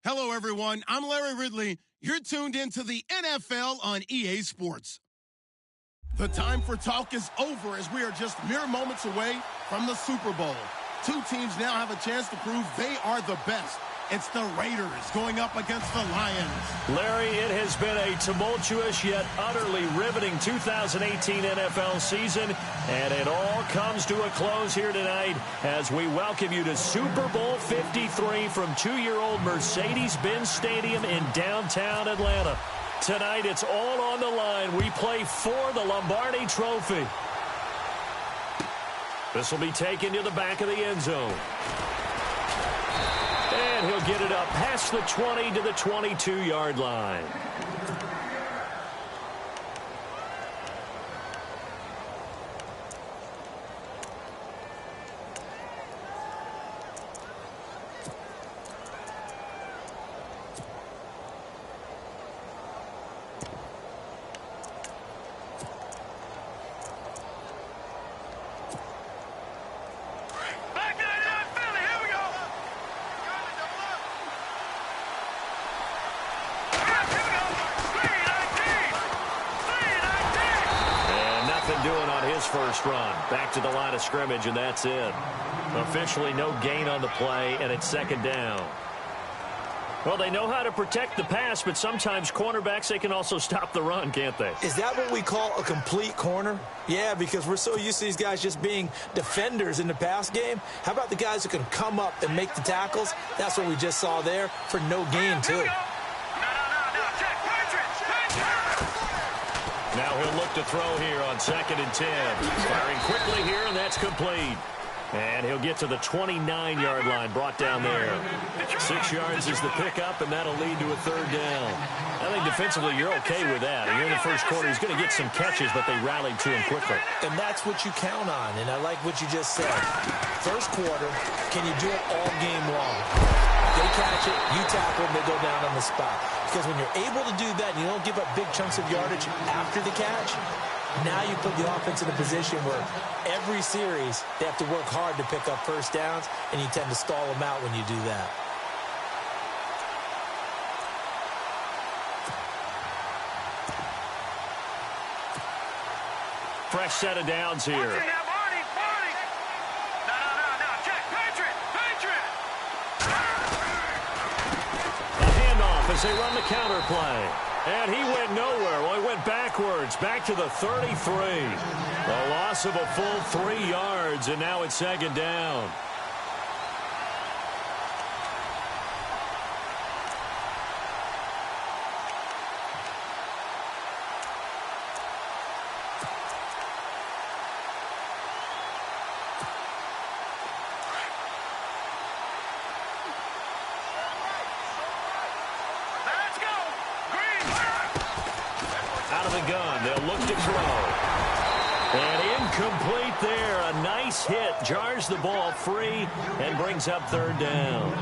Hello, everyone. I'm Larry Ridley. You're tuned into the NFL on EA Sports. The time for talk is over as we are just mere moments away from the Super Bowl. Two teams now have a chance to prove they are the best. It's the Raiders going up against the Lions. Larry, it has been a tumultuous yet utterly riveting 2018 NFL season, and it all comes to a close here tonight as we welcome you to Super Bowl 53 from two-year-old Mercedes-Benz Stadium in downtown Atlanta. Tonight, it's all on the line. We play for the Lombardi Trophy. This will be taken to the back of the end zone. And he'll get it up past the 20 to the 22-yard line. Doing on his first run. Back to the line of scrimmage, and that's it. Officially no gain on the play, and it's second down. Well, they know how to protect the pass, but sometimes cornerbacks, they can also stop the run, can't they? Is that what we call a complete corner? Yeah, because we're so used to these guys just being defenders in the pass game. How about the guys who can come up and make the tackles? That's what we just saw there for no gain, too. Now he'll look to throw here on 2nd and 10. Firing quickly here, and that's complete. And he'll get to the 29-yard line, brought down there. 6 yards is the pickup, and that'll lead to a third down. I think defensively you're okay with that. You're in the first quarter. He's going to get some catches, but they rallied to him quickly. And that's what you count on, and I like what you just said. First quarter, can you do it all game long? They catch it, you tackle them, they go down on the spot. Because when you're able to do that and you don't give up big chunks of yardage after the catch, now you put the offense in a position where every series they have to work hard to pick up first downs, and you tend to stall them out when you do that. Fresh set of downs here. As they run the counter play. And he went nowhere. Well, he went backwards, back to the 33. A loss of a full 3 yards, and now it's second down. Incomplete there. A nice hit. Jars the ball free and brings up third down.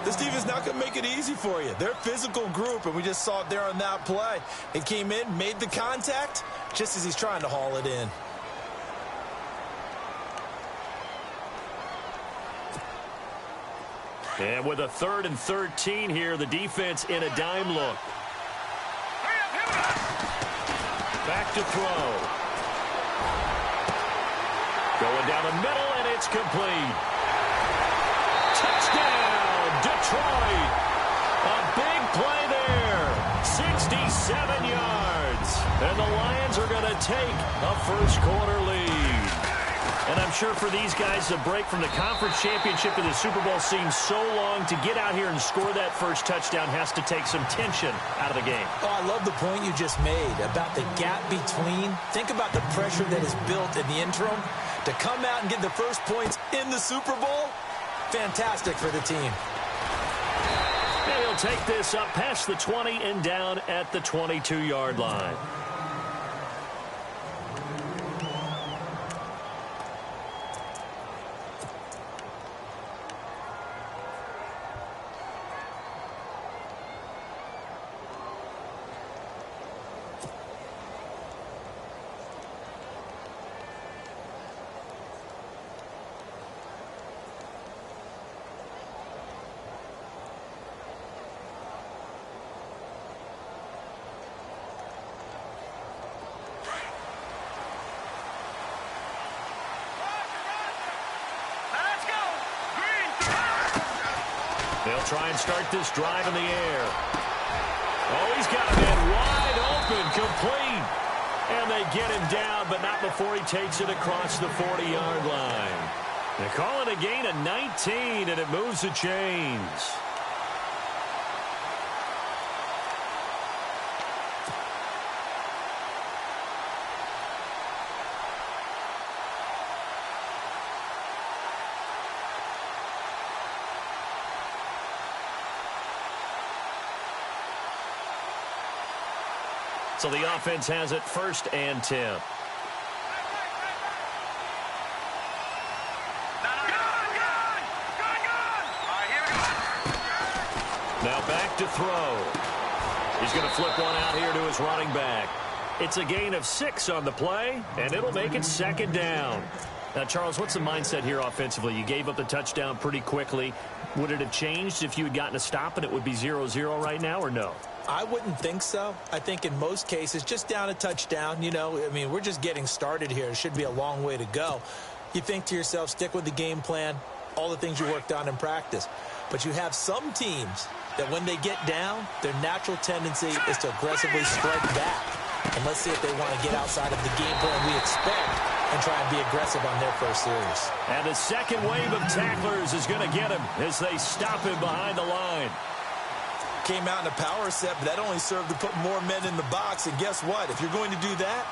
This defense not going to make it easy for you. They're a physical group, and we just saw it there on that play. It came in, made the contact, just as he's trying to haul it in. And with a 3rd and 13 here, the defense in a dime look. Back to throw. Going down the middle, and it's complete. Touchdown, Detroit. A big play there. 67 yards. And the Lions are going to take a first-quarter lead. And I'm sure for these guys, the break from the conference championship to the Super Bowl seems so long. To get out here and score that first touchdown has to take some tension out of the game. Oh, I love the point you just made about the gap between. Think about the pressure that is built in the interim. To come out and get the first points in the Super Bowl, fantastic for the team. And he'll take this up past the 20 and down at the 22-yard line. They'll try and start this drive in the air. Oh, he's got a man wide open, complete. And they get him down, but not before he takes it across the 40-yard line. They call it a gain of 19, and it moves the chains. So the offense has it 1st and 10. Now back to throw. He's going to flip one out here to his running back. It's a gain of 6 on the play, and it'll make it 2nd down. Now, Charles, what's the mindset here offensively? You gave up the touchdown pretty quickly. Would it have changed if you had gotten a stop and it would be 0-0 right now, or no? I wouldn't think so. I think in most cases, just down a touchdown, we're just getting started here. It should be a long way to go. You think to yourself, stick with the game plan, all the things you worked on in practice. But you have some teams that when they get down, their natural tendency is to aggressively strike back. And let's see if they want to get outside of the game plan we expect and try and be aggressive on their first series. And the second wave of tacklers is going to get him as they stop him behind the line. Came out in a power set, but that only served to put more men in the box. And guess what? If you're going to do that,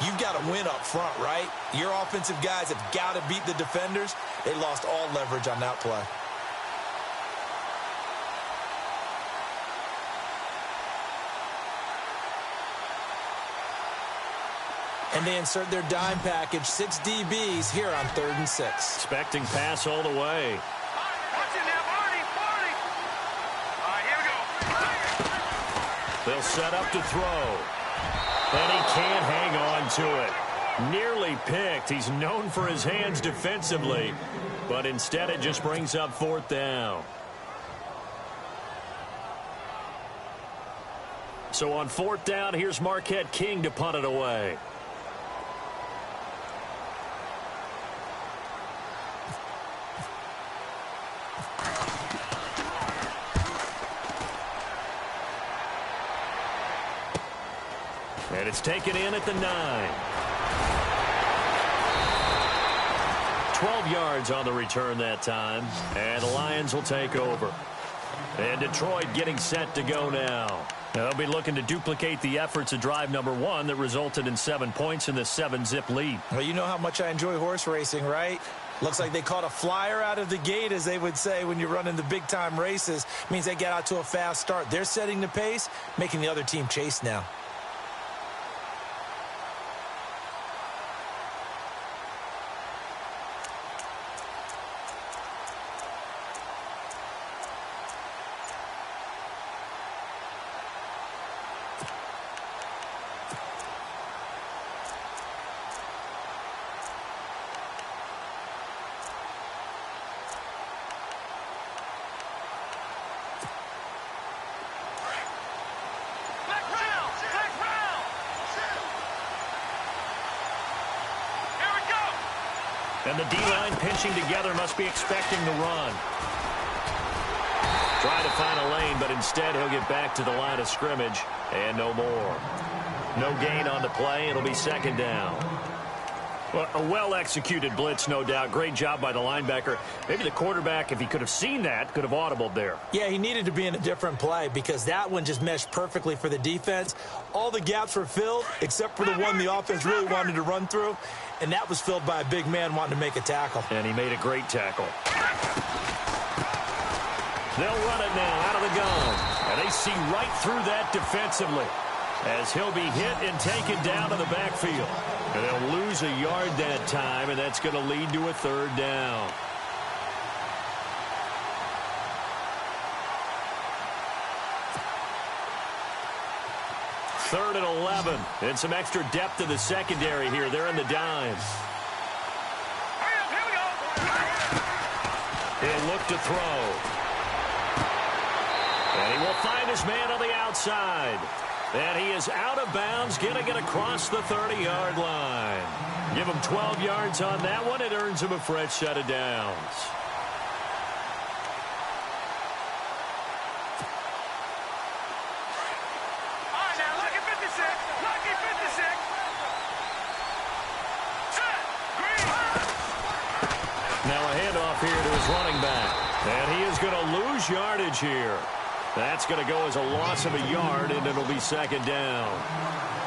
you've got to win up front, right? Your offensive guys have got to beat the defenders. They lost all leverage on that play. And they insert their dime package, 6 DBs here on 3rd and 6. Expecting pass all the way. They'll set up to throw. And he can't hang on to it. Nearly picked. He's known for his hands defensively. But instead it just brings up 4th down. So on 4th down, here's Marquette King to punt it away. And it's taken in at the 9. 12 yards on the return that time. And the Lions will take over. And Detroit getting set to go now. They'll be looking to duplicate the efforts of drive number 1 that resulted in 7 points in the 7-zip lead. Well, you know how much I enjoy horse racing, right? Looks like they caught a flyer out of the gate, as they would say when you're running the big-time races. Means they get out to a fast start. They're setting the pace, making the other team chase now. And the D-line pinching together must be expecting the run. Trying to find a lane, but instead he'll get back to the line of scrimmage and no more. No gain on the play. It'll be 2nd down. Well, a well-executed blitz, no doubt. Great job by the linebacker. Maybe the quarterback, if he could have seen that, could have audibled there. Yeah, he needed to be in a different play because that one just meshed perfectly for the defense. All the gaps were filled except for the one the offense really wanted to run through, and that was filled by a big man wanting to make a tackle. And he made a great tackle. They'll run it now out of the gun. And they see right through that defensively as he'll be hit and taken down to the backfield. And they'll lose a yard that time, and that's going to lead to a 3rd down. Third and 11. And some extra depth in the secondary here. They're in the dimes. He'll look to throw. And he will find his man on the outside. And he is out of bounds, getting it across the 30-yard line. Give him 12 yards on that one. It earns him a fresh set of downs. handoff here to his running back. And he is going to lose yardage here. That's going to go as a loss of a yard, and it'll be second down.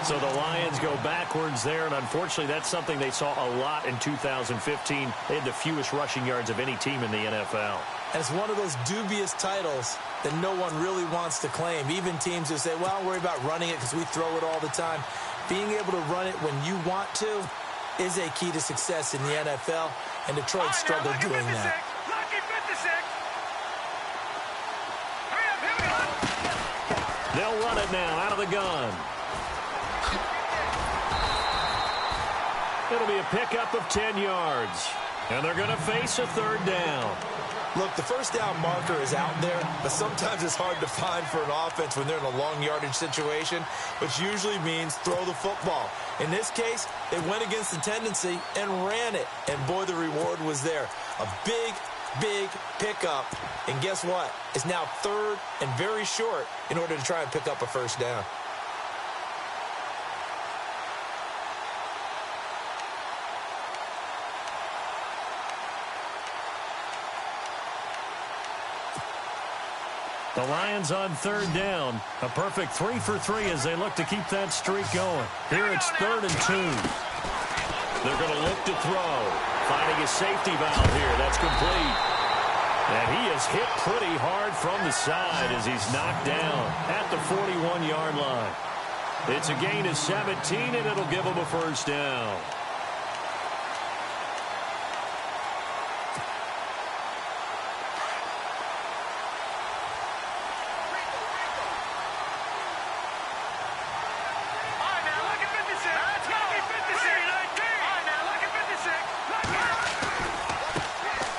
So the Lions go backwards there, and unfortunately that's something they saw a lot in 2015. They had the fewest rushing yards of any team in the NFL. And it's one of those dubious titles that no one really wants to claim. Even teams who say, well, don't worry about running it because we throw it all the time. Being able to run it when you want to is a key to success in the NFL, and Detroit struggled doing that. They'll run it now out of the gun. It'll be a pickup of 10 yards. And they're going to face a third down. Look, the first down marker is out there, but sometimes it's hard to find for an offense when they're in a long yardage situation, which usually means throw the football. In this case, they went against the tendency and ran it. And boy, the reward was there. A big pickup. And guess what? It's now third and very short in order to try and pick up a first down. The Lions on third down. A perfect 3 for 3 as they look to keep that streak going. Here it's 3rd and 2. They're going to look to throw. Finding a safety valve here. That's complete. And he is hit pretty hard from the side as he's knocked down at the 41-yard line. It's a gain of 17, and it'll give him a first down.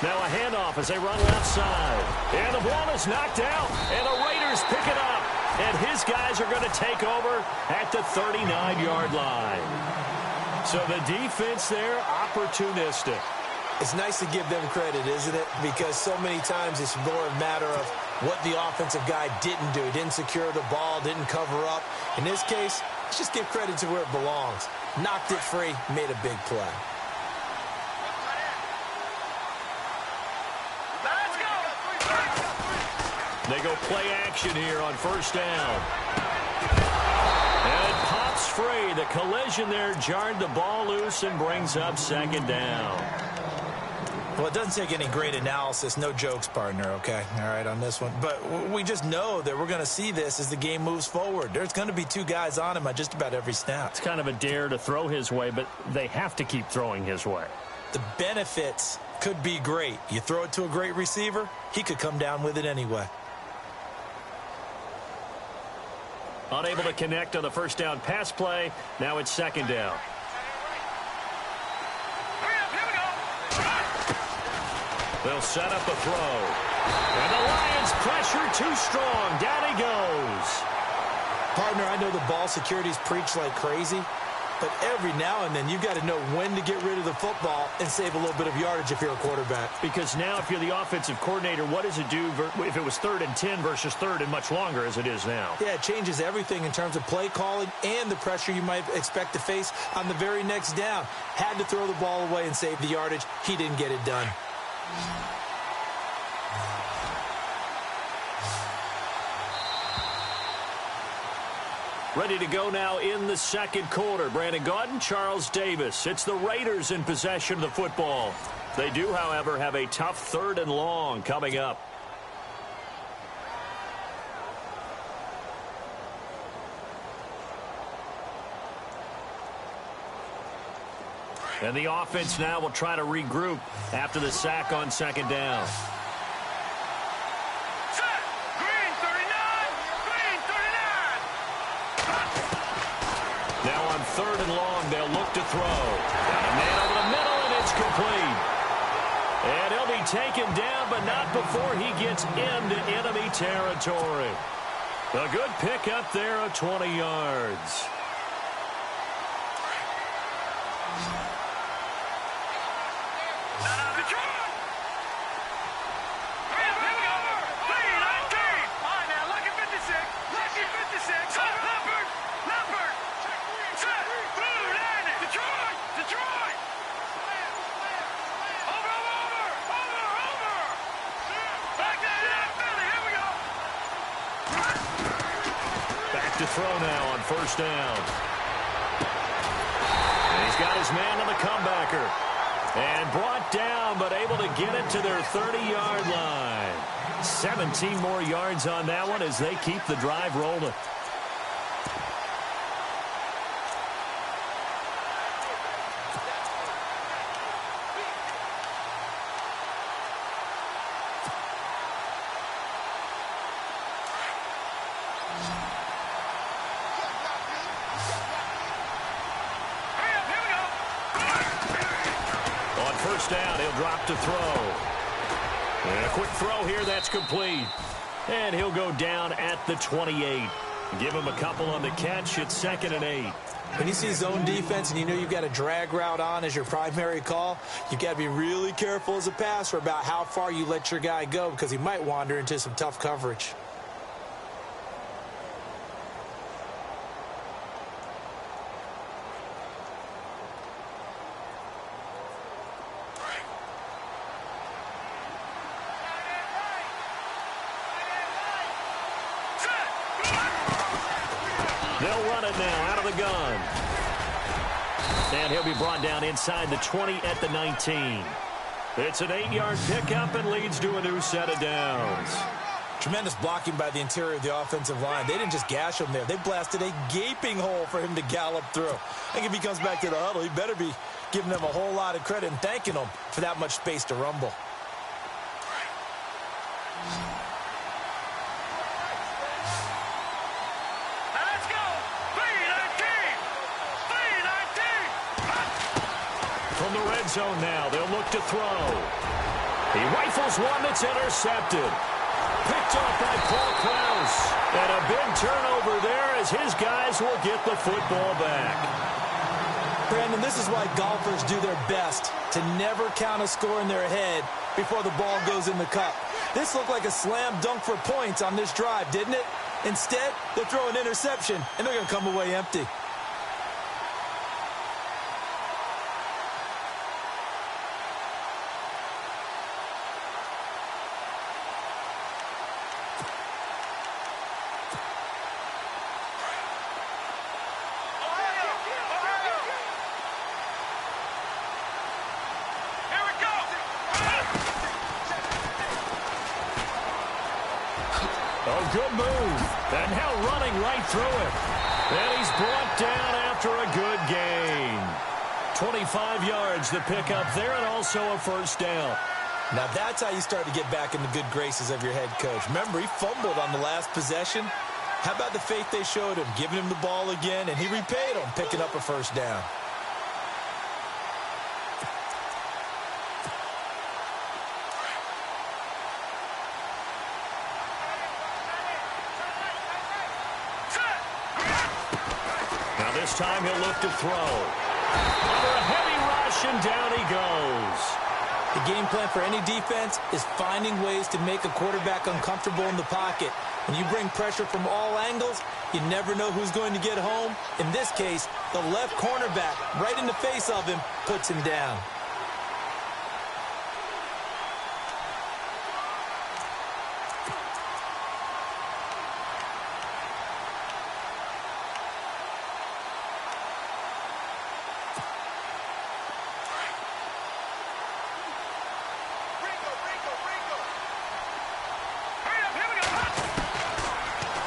Now a handoff as they run left side. And the ball is knocked out. And the Raiders pick it up. And his guys are going to take over at the 39-yard line. So the defense there, opportunistic. It's nice to give them credit, isn't it? Because so many times it's more a matter of what the offensive guy didn't do. Didn't secure the ball, didn't cover up. In this case, let's just give credit to where it belongs. Knocked it free, made a big play. They go play action here on first down. And it pops free. The collision there jarred the ball loose and brings up second down. Well, it doesn't take any great analysis. No jokes, partner, okay? All right, on this one. But we just know that we're going to see this as the game moves forward. There's going to be two guys on him on just about every snap. It's kind of a dare to throw his way, but they have to keep throwing his way. The benefits could be great. You throw it to a great receiver, he could come down with it anyway. Unable to connect on the first down pass play. Now it's second down. They'll set up a throw. And the Lions pressure too strong. Down he goes. Partner, I know the ball security's preached like crazy, but every now and then you've got to know when to get rid of the football and save a little bit of yardage if you're a quarterback. Because now if you're the offensive coordinator, what does it do if it was 3rd and 10 versus 3rd and much longer as it is now? Yeah, it changes everything in terms of play calling and the pressure you might expect to face on the very next down. Had to throw the ball away and save the yardage. He didn't get it done. Ready to go now in the second quarter. Brandon Gaudin, Charles Davis. It's the Raiders in possession of the football. They do, however, have a tough 3rd and long coming up. And the offense now will try to regroup after the sack on second down. Now on 3rd and long, they'll look to throw. Got a man over the middle, and it's complete. And he'll be taken down, but not before he gets into enemy territory. A good pickup there of 20 yards. to throw now on first down. And he's got his man on the comebacker. And brought down, but able to get it to their 30-yard line. 17 more yards on that one as they keep the drive rolling. First down, he'll drop to throw. And a quick throw here, that's complete. And he'll go down at the 28. Give him a couple on the catch. It's 2nd and 8. When you see zone defense and you know you've got a drag route on as your primary call, you've got to be really careful as a passer about how far you let your guy go because he might wander into some tough coverage. They'll run it now out of the gun. And he'll be brought down inside the 20 at the 19. It's an 8-yard pickup and leads to a new set of downs. Tremendous blocking by the interior of the offensive line. They didn't just gash him there. They blasted a gaping hole for him to gallop through. I think if he comes back to the huddle, he better be giving them a whole lot of credit and thanking them for that much space to rumble. From the red zone now, they'll look to throw. He rifles one that's intercepted. Picked off by Paul Krause. And a big turnover there as his guys will get the football back. Brandon, this is why golfers do their best to never count a score in their head before the ball goes in the cup. This looked like a slam dunk for points on this drive, didn't it? Instead, they'll throw an interception, and they're going to come away empty. Good move. And now running right through it. And he's brought down after a good gain. 25 yards to pick up there and also a first down. Now that's how you start to get back in the good graces of your head coach. Remember, he fumbled on the last possession. How about the faith they showed him, giving him the ball again, and he repaid them, picking up a first down. This time he'll look to throw. Under a heavy rush, and down he goes. The game plan for any defense is finding ways to make a quarterback uncomfortable in the pocket. When you bring pressure from all angles, you never know who's going to get home. In this case, the left cornerback, right in the face of him, puts him down.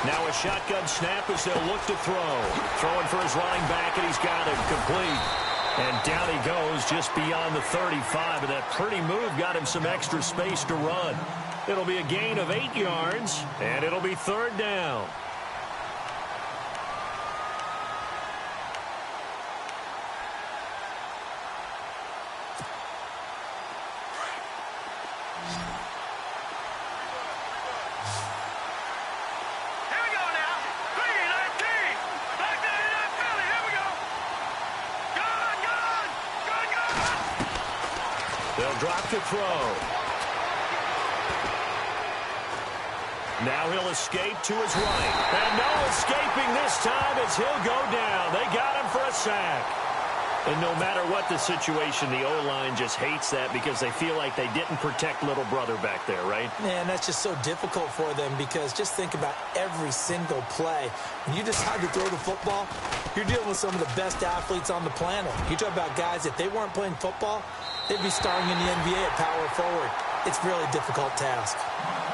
Now a shotgun snap as they'll look to throw. Throwing for his running back, and he's got him complete. And down he goes just beyond the 35. And that pretty move got him some extra space to run. It'll be a gain of 8 yards, and it'll be 3rd down. They'll drop to throw. Now he'll escape to his right. And no escaping this time as he'll go down. They got him for a sack. And no matter what the situation, the O-line just hates that because they feel like they didn't protect little brother back there, right? Man, that's just so difficult for them because just think about every single play. When you decide to throw the football, you're dealing with some of the best athletes on the planet. You talk about guys, if they weren't playing football, they'd be starring in the NBA at power forward. It's a really difficult task.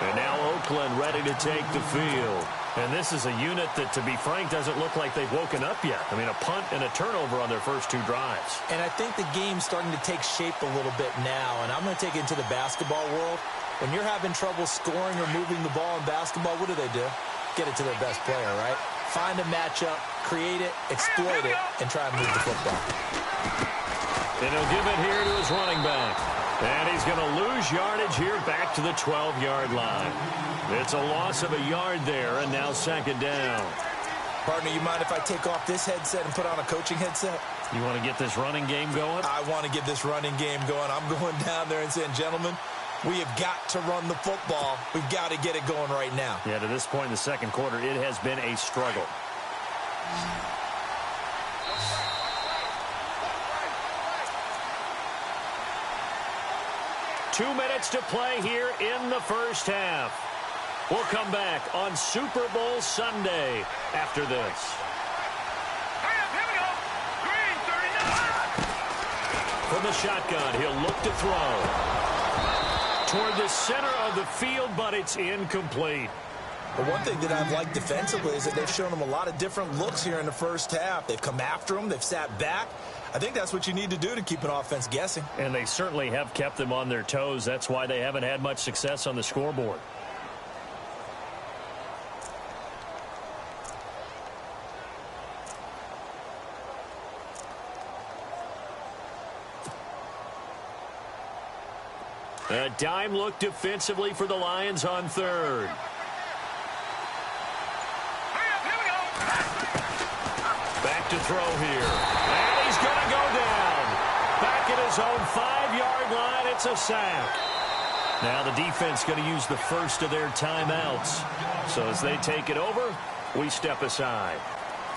And now Oakland ready to take the field. And this is a unit that, to be frank, doesn't look like they've woken up yet. I mean, a punt and a turnover on their first 2 drives. And I think the game's starting to take shape a little bit now. And I'm going to take it into the basketball world. When you're having trouble scoring or moving the ball in basketball, what do? Get it to their best player, right? Find a matchup, create it, exploit it, and try and move the football. And he'll give it here to his running back. And he's going to lose yardage here back to the 12-yard line. It's a loss of a yard there, and now second down. Partner, you mind if I take off this headset and put on a coaching headset? You want to get this running game going? I want to get this running game going. I'm going down there and saying, gentlemen, we have got to run the football. We've got to get it going right now. Yeah, to this point in the second quarter, it has been a struggle. Two minutes to play here in the first half. We'll come back on Super Bowl Sunday after this. Here we go. Green 39. From the shotgun, he'll look to throw. Toward the center of the field, but it's incomplete. But one thing that I've liked defensively is that they've shown them a lot of different looks here in the first half. They've come after them. They've sat back. I think that's what you need to do to keep an offense guessing. And they certainly have kept them on their toes. That's why they haven't had much success on the scoreboard. A dime look defensively for the Lions on third. Back to throw here. And he's going to go down. Back at his own 5-yard line. It's a sack. Now the defense going to use the first of their timeouts. So as they take it over, we step aside.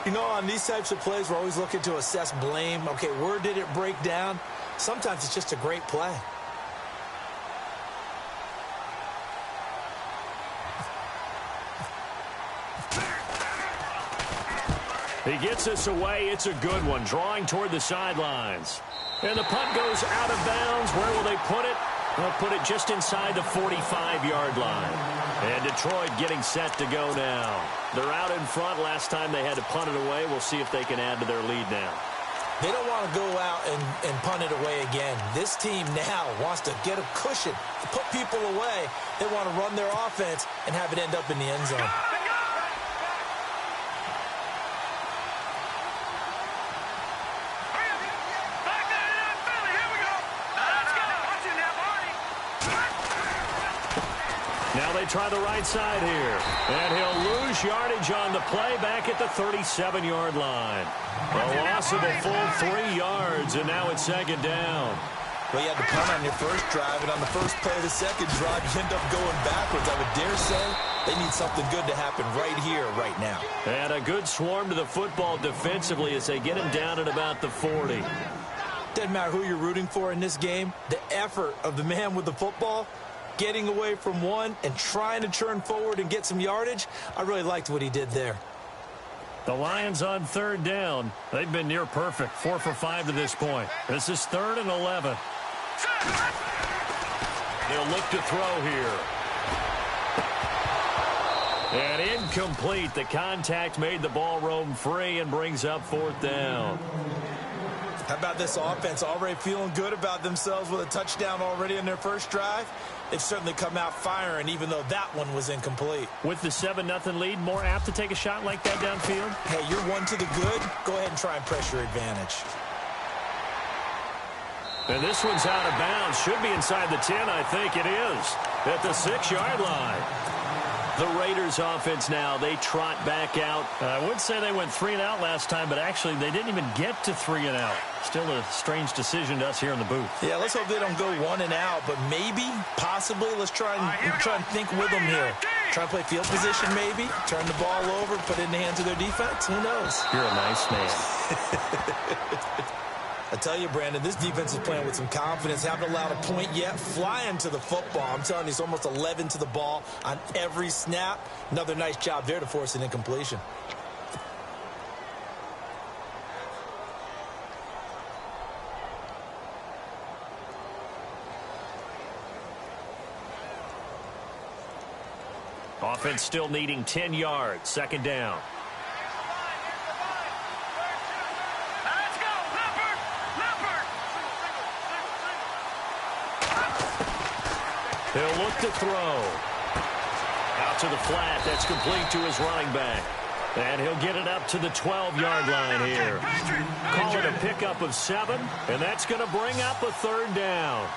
You know, on these types of plays, we're always looking to assess blame. Okay, where did it break down? Sometimes it's just a great play. He gets us away. It's a good one. Drawing toward the sidelines. And the punt goes out of bounds. Where will they put it? They'll put it just inside the 45-yard line. And Detroit getting set to go now. They're out in front. Last time they had to punt it away. We'll see if they can add to their lead now. They don't want to go out and punt it away again. This team now wants to get a cushion, to put people away. They want to run their offense and have it end up in the end zone. Now they try the right side here. And he'll lose yardage on the play back at the 37-yard line. A loss of a full 3 yards, and now it's second down. Well, you had the punt on your first drive, and on the first play of the second drive, you end up going backwards. I would dare say they need something good to happen right here, right now. And a good swarm to the football defensively as they get him down at about the 40. Doesn't matter who you're rooting for in this game. The effort of the man with the football, getting away from one and trying to turn forward and get some yardage, I really liked what he did there. The Lions on third down. They've been near perfect, 4 for 5 to this point. This is 3rd and 11. They'll look to throw here. And incomplete. The contact made the ball roam free and brings up 4th down. How about this offense already feeling good about themselves with a touchdown already in their first drive? They've certainly come out firing, even though that one was incomplete. With the 7-0 lead, more apt to take a shot like that downfield? Hey, you're one to the good. Go ahead and try and press your advantage. And this one's out of bounds. Should be inside the 10, I think it is. At the 6-yard line. The Raiders offense now, they trot back out. I would say they went 3 and out last time, but actually they didn't even get to 3 and out. Still a strange decision to us here in the booth. Yeah, let's hope they don't go 1 and out, but maybe, possibly, let's try and think with them here. Try and play field position maybe, turn the ball over, put it in the hands of their defense. Who knows? You're a nice man. I tell you, Brandon, this defense is playing with some confidence. Haven't allowed a point yet. Flying to the football. I'm telling you, it's almost 11 to the ball on every snap. Another nice job there to force an incompletion. Offense still needing 10 yards. Second down. Let's go, Leopard! Leopard! He'll look to throw. Out to the flat. That's complete to his running back. And he'll get it up to the 12-yard line here. Call it a pickup of 7, and that's going to bring up a third down.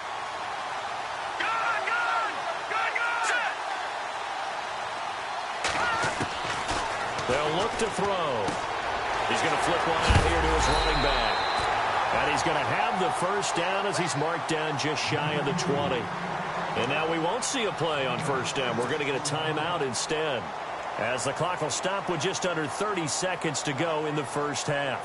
They'll look to throw. He's going to flip one out here to his running back. And he's going to have the first down as he's marked down just shy of the 20. And now we won't see a play on first down. We're going to get a timeout instead, as the clock will stop with just under 30 seconds to go in the first half.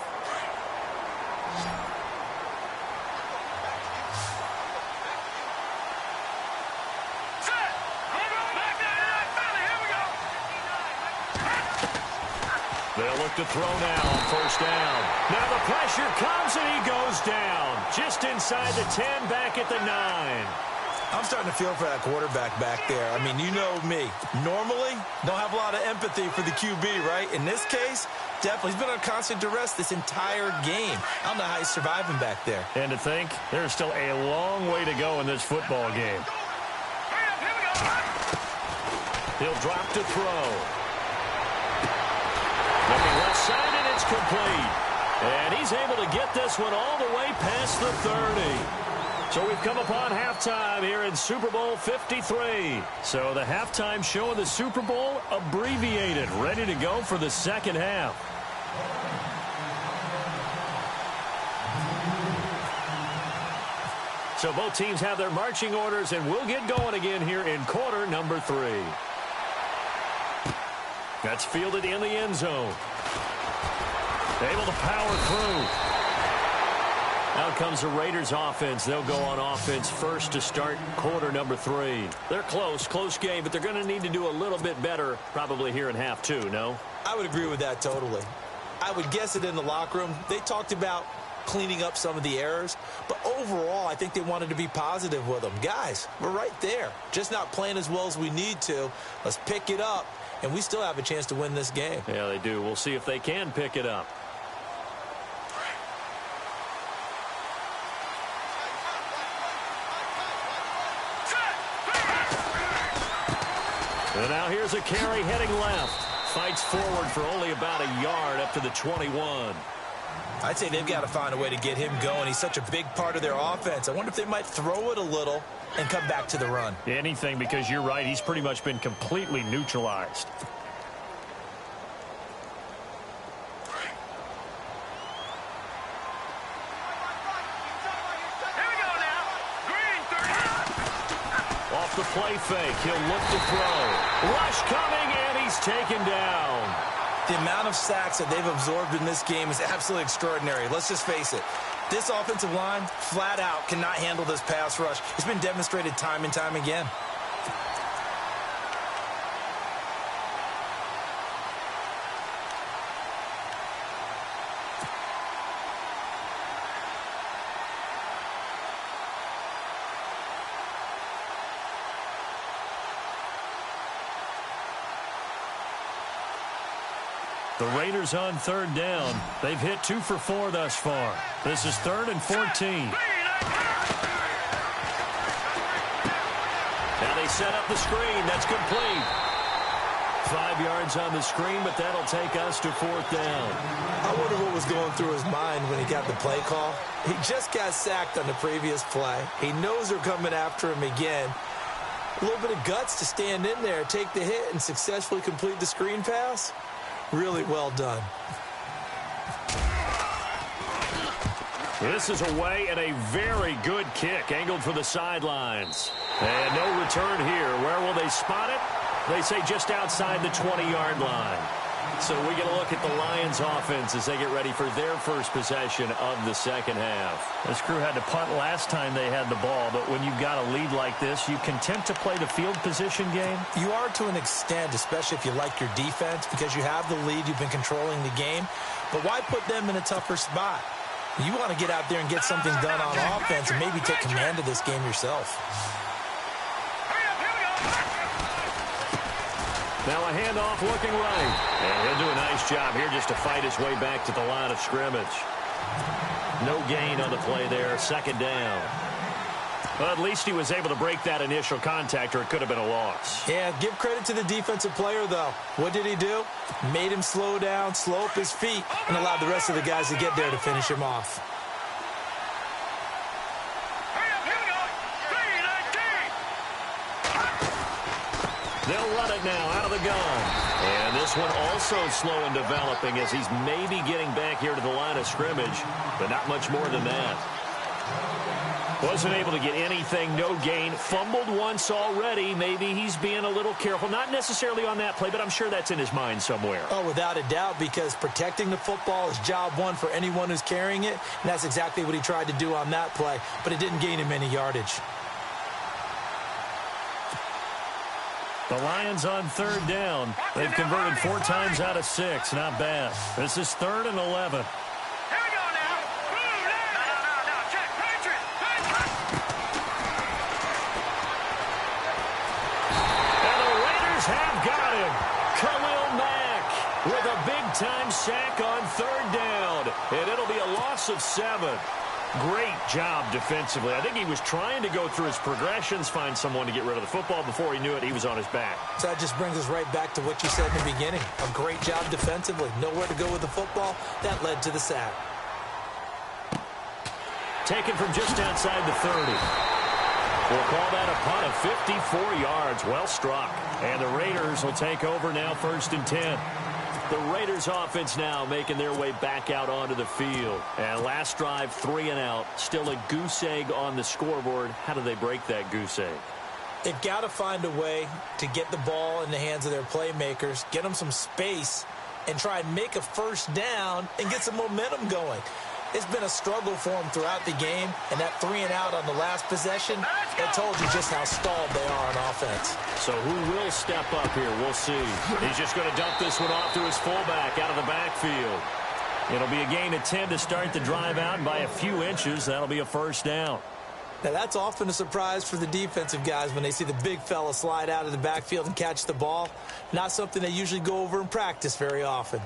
They'll look to throw now on first down. Now the pressure comes and he goes down. Just inside the 10, back at the 9. I'm starting to feel for that quarterback back there. I mean, you know me. Normally, don't have a lot of empathy for the QB, right? In this case, definitely. He's been on constant duress this entire game. I don't know how he's surviving back there. And to think, there's still a long way to go in this football game. He'll drop to throw. Looking left side, and it's complete. And he's able to get this one all the way past the 30. So we've come upon halftime here in Super Bowl 53. So the halftime show of the Super Bowl abbreviated, ready to go for the second half. So both teams have their marching orders, and we'll get going again here in quarter number 3. That's fielded in the end zone. Able to power through. Out comes the Raiders offense. They'll go on offense first to start quarter number 3. They're close game, but they're going to need to do a little bit better probably here in half 2, no? I would agree with that totally. I would guess it in the locker room. They talked about cleaning up some of the errors, but overall, I think they wanted to be positive with them. Guys, we're right there. Just not playing as well as we need to. Let's pick it up, and we still have a chance to win this game. Yeah, they do. We'll see if they can pick it up. And now here's a carry heading left. Fights forward for only about a yard up to the 21. I'd say they've got to find a way to get him going. He's such a big part of their offense. I wonder if they might throw it a little and come back to the run. Anything, because you're right. He's pretty much been completely neutralized. Off the play fake, he'll look to throw. Rush coming, and he's taken down. The amount of sacks that they've absorbed in this game is absolutely extraordinary. Let's just face it. This offensive line, flat out, cannot handle this pass rush. It's been demonstrated time and time again. The Raiders on third down. They've hit 2 for 4 thus far. This is 3rd and 14. Now they set up the screen. That's complete. 5 yards on the screen, but that'll take us to 4th down. I wonder what was going through his mind when he got the play call. He just got sacked on the previous play. He knows they're coming after him again. A little bit of guts to stand in there, take the hit, and successfully complete the screen pass. Really well done. This is away and a very good kick, angled for the sidelines. And no return here. Where will they spot it? They say just outside the 20-yard line. So we get a look at the Lions offense as they get ready for their first possession of the second half. This crew had to punt last time they had the ball, but when you've got a lead like this, you content to play the field position game? You are to an extent, especially if you like your defense, because you have the lead, you've been controlling the game. But why put them in a tougher spot? You want to get out there and get something done on offense and maybe take command of this game yourself. Now a handoff looking right. And he'll do a nice job here just to fight his way back to the line of scrimmage. No gain on the play there. Second down. Well, at least he was able to break that initial contact, or it could have been a loss. Yeah, give credit to the defensive player, though. What did he do? Made him slow down, slow up his feet, and allowed the rest of the guys to get there to finish him off. They'll run it now out of the gun. And this one also slow in developing as he's maybe getting back here to the line of scrimmage, but not much more than that. Wasn't able to get anything, no gain. Fumbled once already. Maybe he's being a little careful. Not necessarily on that play, but I'm sure that's in his mind somewhere. Oh, without a doubt, because protecting the football is job one for anyone who's carrying it, and that's exactly what he tried to do on that play, but it didn't gain him any yardage. The Lions on third down. They've converted 4 times out of 6. Not bad. This is 3rd and 11. Have got him. Khalil Mack with a big-time sack on 3rd down. And it'll be a loss of 7. Great job defensively. I think he was trying to go through his progressions, find someone to get rid of the football. Before he knew it, he was on his back. So that just brings us right back to what you said in the beginning. A great job defensively. Nowhere to go with the football. That led to the sack. Taken from just outside the 30. We'll call that a punt of 54 yards. Well struck. And the Raiders will take over now 1st and 10. The Raiders offense now making their way back out onto the field. And last drive, 3 and out. Still a goose egg on the scoreboard. How do they break that goose egg? They've got to find a way to get the ball in the hands of their playmakers, get them some space, and try and make a first down and get some momentum going. It's been a struggle for them throughout the game, and that 3 and out on the last possession, that told you just how stalled they are on offense. So who will step up here? We'll see. He's just going to dump this one off to his fullback out of the backfield. It'll be a gain of 10 to start the drive out, and by a few inches, that'll be a first down. Now, that's often a surprise for the defensive guys when they see the big fella slide out of the backfield and catch the ball. Not something they usually go over in practice very often.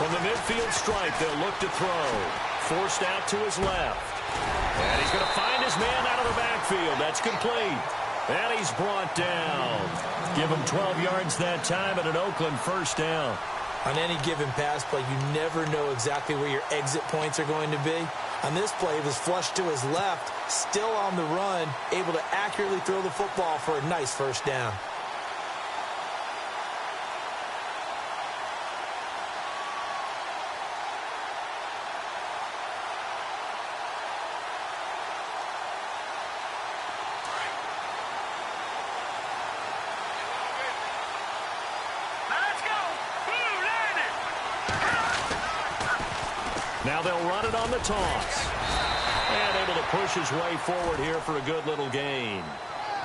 From the midfield stripe, they'll look to throw. Forced out to his left. And he's going to find his man out of the backfield. That's complete. And he's brought down. Give him 12 yards that time and an Oakland first down. On any given pass play, you never know exactly where your exit points are going to be. On this play, it was flushed to his left, still on the run, able to accurately throw the football for a nice first down. Now they'll run it on the toss. And able to push his way forward here for a good little gain.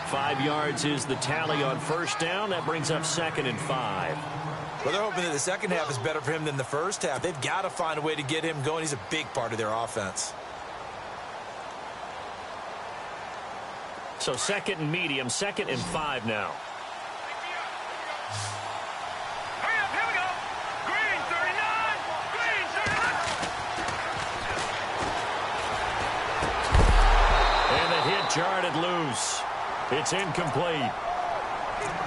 5 yards is the tally on first down. That brings up 2nd and 5. Well, they're hoping that the second half is better for him than the first half. They've got to find a way to get him going. He's a big part of their offense. So 2nd and medium, 2nd and 5 now. Jarred loose. It's incomplete.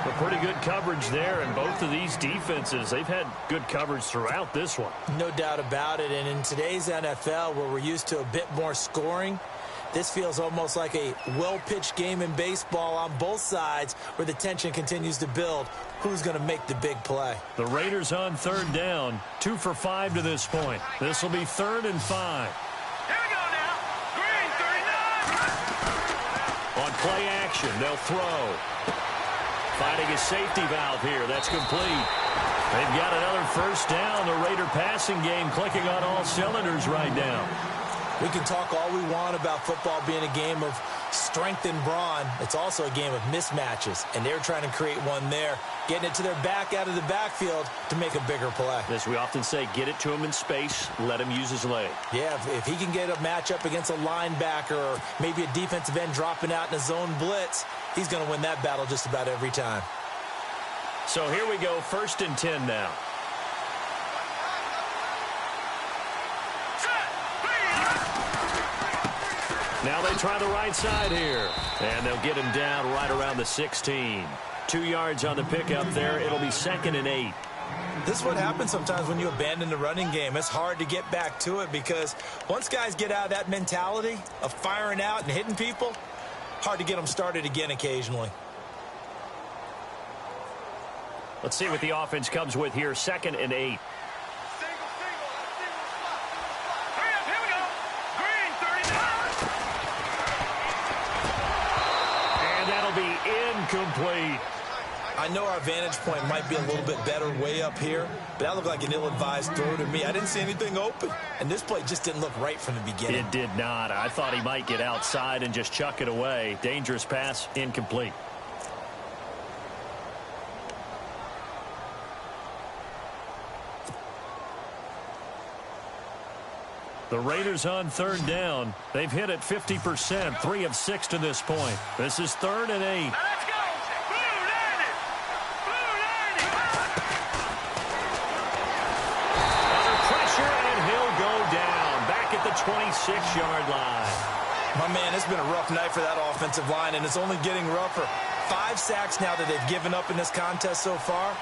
But pretty good coverage there, and both of these defenses, they've had good coverage throughout this one. No doubt about it, and in today's NFL, where we're used to a bit more scoring, This feels almost like a well-pitched game in baseball on both sides where the tension continues to build. Who's going to make the big play? The Raiders on third down, 2 for 5 to this point. This will be 3rd and 5. Here we go now. Green, 39. On play action, they'll throw. Finding a safety valve here. That's complete. They've got another first down. The Raider passing game clicking on all cylinders right now. We can talk all we want about football being a game of strength and brawn. It's also a game of mismatches, and they're trying to create one there, getting it to their back out of the backfield to make a bigger play. As we often say, get it to him in space, let him use his leg. Yeah, if he can get a matchup against a linebacker or maybe a defensive end dropping out in a zone blitz, he's going to win that battle just about every time. So here we go, 1st and 10 now. Now they try the right side here. And they'll get him down right around the 16. 2 yards on the pickup there. It'll be 2nd and 8. This is what happens sometimes when you abandon the running game. It's hard to get back to it because once guys get out of that mentality of firing out and hitting people, hard to get them started again occasionally. Let's see what the offense comes with here. 2nd and 8. Incomplete. I know our vantage point might be a little bit better way up here, but that looked like an ill-advised throw to me. I didn't see anything open, and this play just didn't look right from the beginning. It did not. I thought he might get outside and just chuck it away. Dangerous pass, incomplete. The Raiders on third down. They've hit it 50%, 3 of 6 to this point. This is 3rd and 8. Let's go. Blue 90. Blue 90. Under pressure, and he'll go down. Back at the 26-yard line. My man, it's been a rough night for that offensive line, and it's only getting rougher. 5 sacks now that they've given up in this contest so far.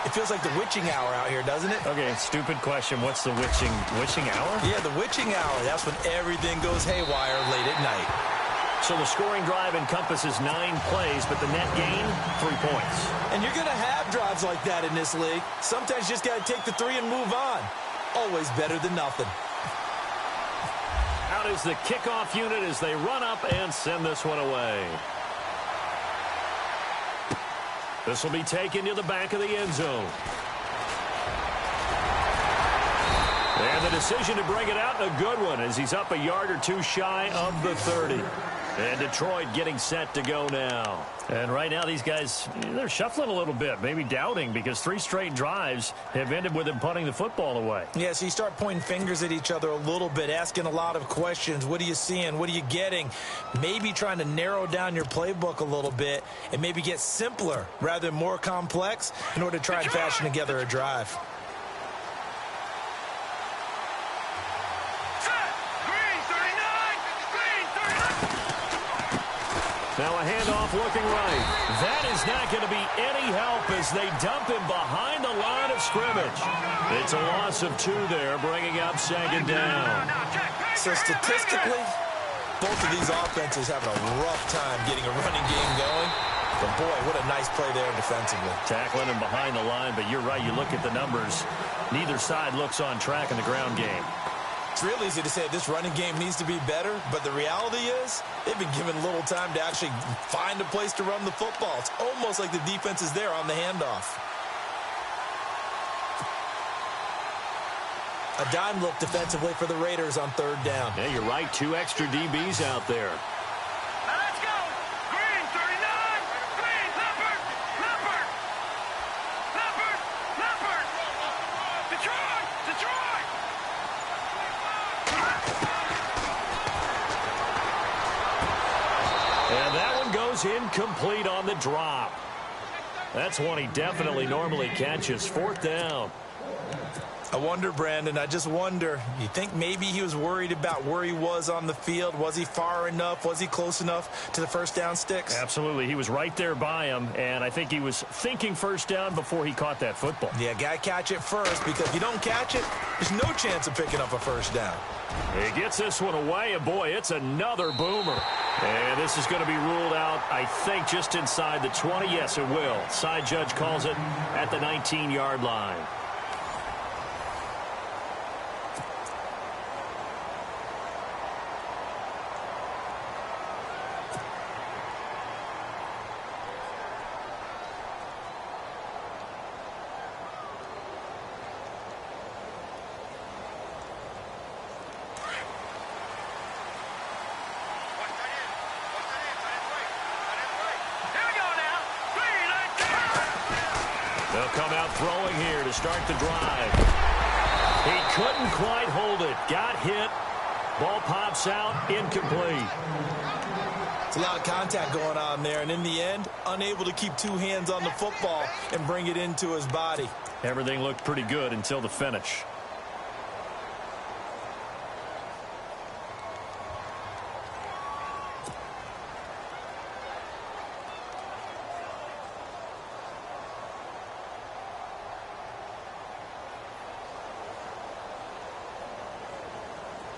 It feels like the witching hour out here, doesn't it? Okay, stupid question. What's the witching hour? Yeah, the witching hour. That's when everything goes haywire late at night. So the scoring drive encompasses 9 plays, but the net gain, 3 points. And you're going to have drives like that in this league. Sometimes you just got to take the 3 and move on. Always better than nothing. Out is the kickoff unit as they run up and send this one away. This will be taken to the back of the end zone. And the decision to bring it out, a good one, as he's up a yard or 2 shy of the 30. And Detroit getting set to go now. And right now these guys, they're shuffling a little bit, maybe doubting, because 3 straight drives have ended with them punting the football away. Yeah, so you start pointing fingers at each other a little bit, asking a lot of questions. What are you seeing? What are you getting? Maybe trying to narrow down your playbook a little bit and maybe get simpler rather than more complex in order to try and fashion together a drive. Now a handoff looking right. That is not going to be any help as they dump him behind the line of scrimmage. It's a loss of 2 there, bringing up 2nd down. So statistically, both of these offenses having a rough time getting a running game going. But boy, what a nice play there defensively. Tackling him behind the line, but you're right, you look at the numbers. Neither side looks on track in the ground game. It's real easy to say this running game needs to be better, but the reality is they've been given little time to actually find a place to run the football. It's almost like the defense is there on the handoff. A dime look defensively for the Raiders on 3rd down. Yeah, you're right, 2 extra DBs out there. Let's go. Green 39. Green Leopard. Leopard. Leopard. Leopard. Detroit. Detroit. And that one goes incomplete on the drop. That's one he definitely normally catches. 4th down. I wonder, Brandon, I just wonder, you think maybe he was worried about where he was on the field? Was he far enough? Was he close enough to the first down sticks? Absolutely. He was right there by him, and I think he was thinking first down before he caught that football. Yeah, got to catch it first, because if you don't catch it, there's no chance of picking up a first down. He gets this one away, and boy, it's another boomer. And this is going to be ruled out, I think, just inside the 20. Yes, it will. Side judge calls it at the 19-yard line. They'll come out throwing here to start the drive. He couldn't quite hold it. Got hit. Ball pops out. Incomplete. It's a lot of contact going on there, and in the end, unable to keep two hands on the football and bring it into his body. Everything looked pretty good until the finish.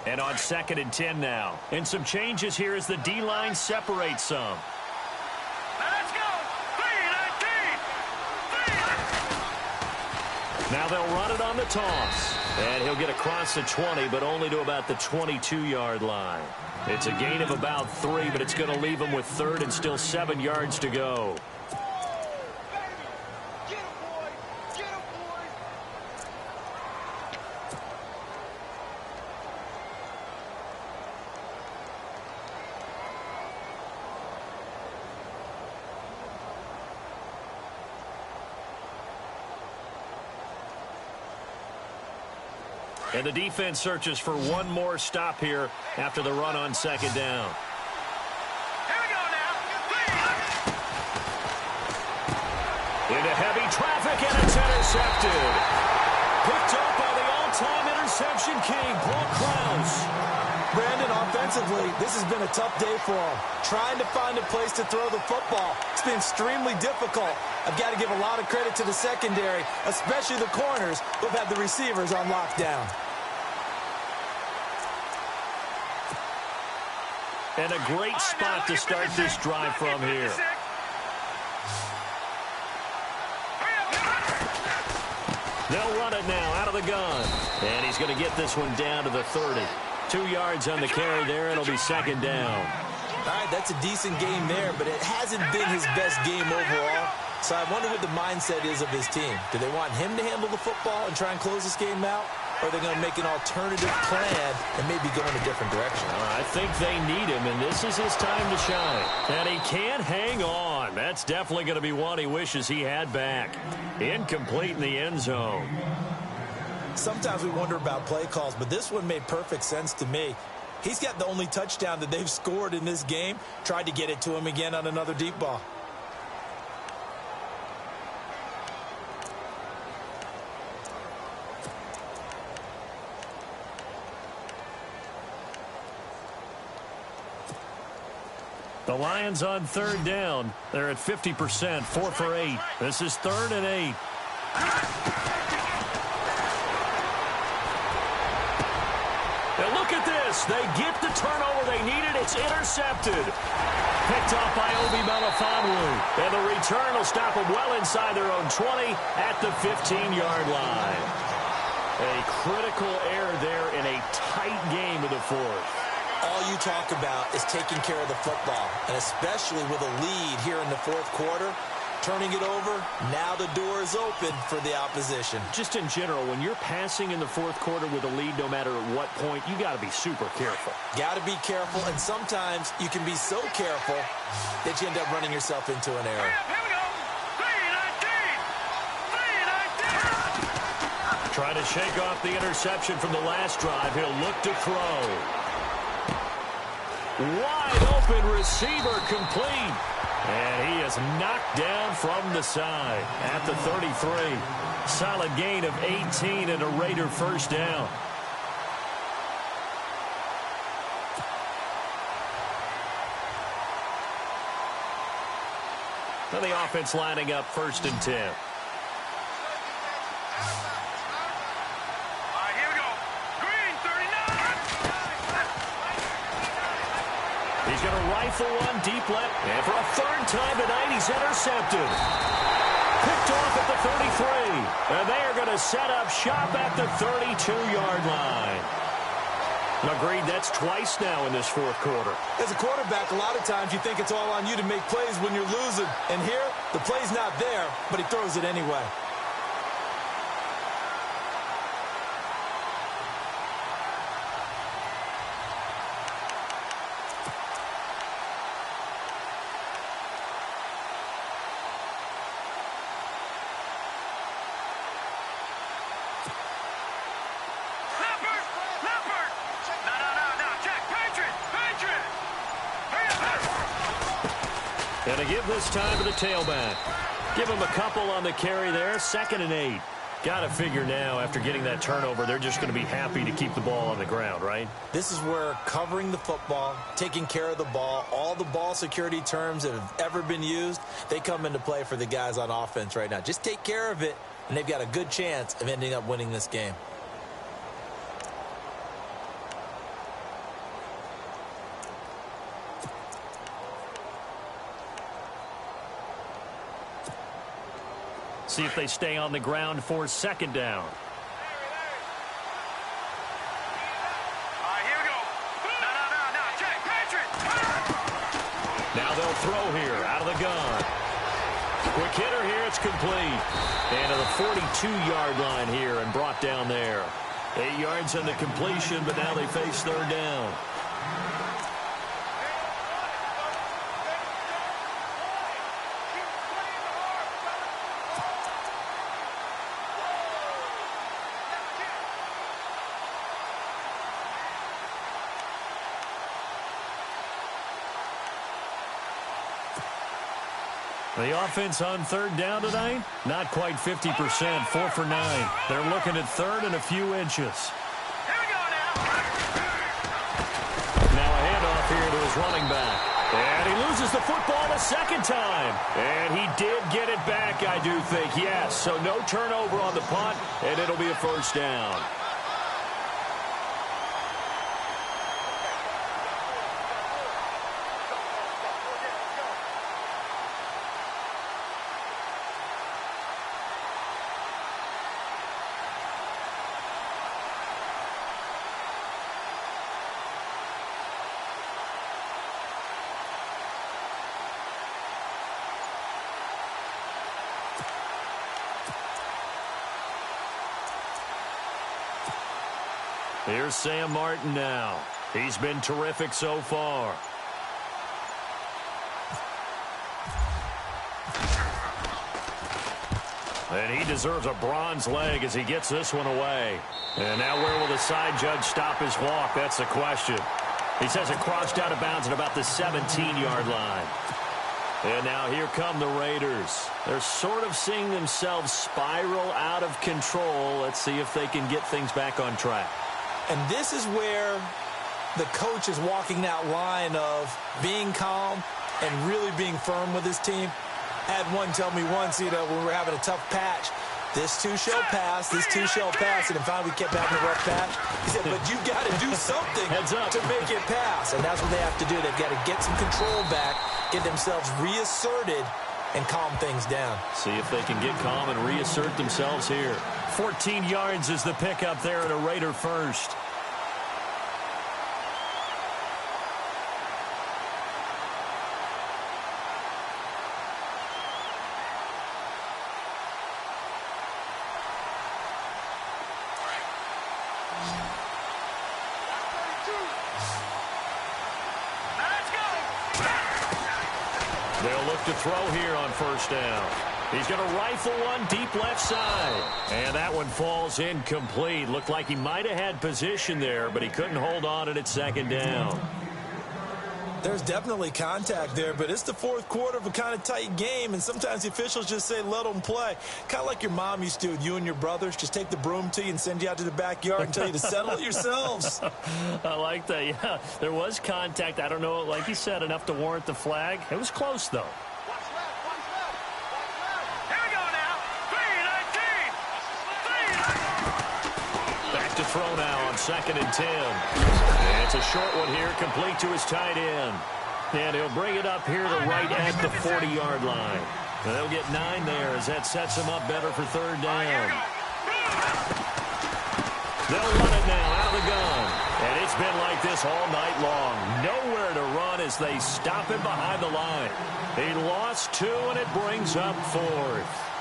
And on 2nd and 10 now. And some changes here as the D-line separates some. Let's go. 3-19. Now they'll run it on the toss. And he'll get across the 20, but only to about the 22-yard line. It's a gain of about 3, but it's going to leave him with 3rd and still 7 yards to go. And the defense searches for one more stop here after the run on 2nd down. Here we go now. Into heavy traffic, and it's intercepted. Picked up by the all-time interception king, Paul Krause. Brandon, offensively, this has been a tough day for him. Trying to find a place to throw the football. It's been extremely difficult. I've got to give a lot of credit to the secondary, especially the corners who've had the receivers on lockdown. And a great spot to start this drive from here. They'll run it now out of the gun. And he's going to get this one down to the 30. 2 yards on the carry there. It'll be 2nd down. All right, that's a decent game there, but it hasn't been his best game overall. So I wonder what the mindset is of his team. Do they want him to handle the football and try and close this game out? Or are they going to make an alternative plan and maybe go in a different direction? I think they need him, and this is his time to shine. And he can't hang on. That's definitely going to be one he wishes he had back. Incomplete in the end zone. Sometimes we wonder about play calls, but this one made perfect sense to me. He's got the only touchdown that they've scored in this game. Tried to get it to him again on another deep ball. The Lions on 3rd down. They're at 50%, 4 for 8. This is 3rd and 8. Now look at this. They get the turnover they needed. It's intercepted. Picked off by Obi Melifonwu. And the return will stop them well inside their own 20 at the 15-yard line. A critical error there in a tight game of the 4th. All you talk about is taking care of the football, and especially with a lead here in the 4th quarter, turning it over, now the door is open for the opposition. Just in general, when you're passing in the 4th quarter with a lead, no matter at what point, you got to be super careful. Got to be careful, and sometimes you can be so careful that you end up running yourself into an error. Here we go. 3-19. 3-19. Trying to shake off the interception from the last drive. He'll look to throw. Wide open receiver complete. And he is knocked down from the side at the 33. Solid gain of 18 and a Raider first down. So the offense lining up 1st and 10. All right, here we go. Green, 39. He's going to rifle one deep left. And for a 3rd time tonight, he's intercepted. Picked off at the 33. And they are going to set up shop at the 32-yard line. Agreed, that's twice now in this 4th quarter. As a quarterback, a lot of times you think it's all on you to make plays when you're losing. And here, the play's not there, but he throws it anyway. And to give this time to the tailback. Give him a couple on the carry there. 2nd and 8. Got to figure now, after getting that turnover, they're just going to be happy to keep the ball on the ground, right? This is where covering the football, taking care of the ball, all the ball security terms that have ever been used, they come into play for the guys on offense right now. Just take care of it, and they've got a good chance of ending up winning this game. See if they stay on the ground for 2nd down. All right, here we go. No, check, Patriot. Now they'll throw here out of the gun. Quick hitter here, it's complete. And to the 42-yard line here and brought down there. 8 yards on the completion, but now they face 3rd down. The offense on 3rd down tonight, not quite 50%, 4 for 9. They're looking at 3rd and a few inches. Here we go now. Now a handoff here to his running back. And he loses the football a 2nd time. And he did get it back, I do think, yes. So no turnover on the punt, and it'll be a 1st down. Here's Sam Martin now. He's been terrific so far. And he deserves a bronze leg as he gets this one away. And now where will the side judge stop his walk? That's the question. He says it crossed out of bounds at about the 17-yard line. And now here come the Raiders. They're sort of seeing themselves spiral out of control. Let's see if they can get things back on track. And this is where the coach is walking that line of being calm and really being firm with his team. I had one tell me once, when we were having a tough patch, this too shall pass, this too shall pass, and finally we kept having a rough patch. He said, but you got to do something to make it pass. And that's what they have to do. They've got to get some control back, get themselves reasserted, and calm things down. See if they can get calm and reassert themselves here. 14 yards is the pickup there at a Raider first. They'll look to throw here on 1st down. He's going to rifle one deep left side. And that one falls incomplete. Looked like he might have had position there, but he couldn't hold on it at 2nd down. There's definitely contact there, but it's the fourth quarter of a kind of tight game, and sometimes the officials just say, let them play. Kind of like your mom used to with you and your brothers. Just take the broom to you and send you out to the backyard and tell you to settle it yourselves. I like that, yeah. There was contact. I don't know, like you said, enough to warrant the flag. It was close, though. Here we go now. 3-19. Back to throw now on 2nd and 10. And it's a short one here, complete to his tight end. And he'll bring it up here to right at the 40-yard line. They'll get 9 there as that sets him up better for 3rd down. They'll run it now out of the gun. And it's been like this all night long. Nowhere to run as they stop him behind the line. He lost 2, and it brings up 4th.